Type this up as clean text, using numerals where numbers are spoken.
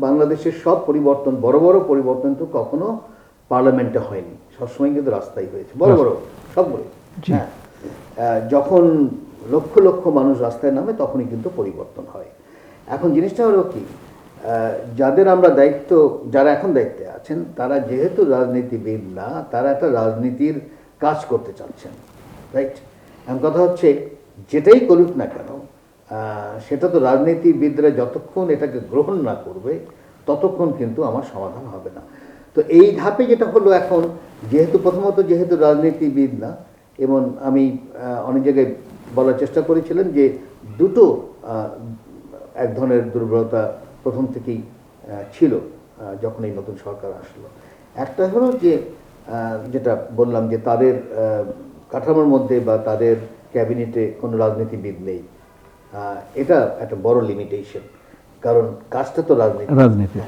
বাংলাদেশের সব পরিবর্তন, বড় বড় পরিবর্তন তো কখনো পার্লামেন্টে হয়নি, সবসময় কিন্তু রাস্তায় হয়েছে, বড় বড় সবগুলো। হ্যাঁ, যখন লক্ষ লক্ষ মানুষ রাস্তায় নামে তখনই কিন্তু পরিবর্তন হয়। এখন জিনিসটা হলো কি, যাদের আমরা যারা এখন দায়িত্বে আছেন তারা যেহেতু রাজনীতিবিদ না, তারা একটা রাজনীতির কাজ করতে চাচ্ছেন, রাইট? এখন কথা হচ্ছে যেটাই করুক না কেন, সেটা তো রাজনীতিবিদরা যতক্ষণ এটাকে গ্রহণ না করবে ততক্ষণ কিন্তু আমার সমাধান হবে না। তো এই ধাপে যেটা হলো এখন, প্রথমত যেহেতু রাজনীতিবিদ না, এবং আমি অনেক জায়গায় বলার চেষ্টা করেছিলাম যে দুটো এক ধরনের দুর্বলতা প্রথম থেকেই ছিল যখন এই নতুন সরকার আসলো। একটা হলো যে যেটা বললাম যে তাদের কাঠামোর মধ্যে বা তাদের ক্যাবিনেটে কোনো রাজনীতিবিদ নেই, এটা একটা বড় লিমিটেশন, কারণ কাজটা তো রাজনীতি।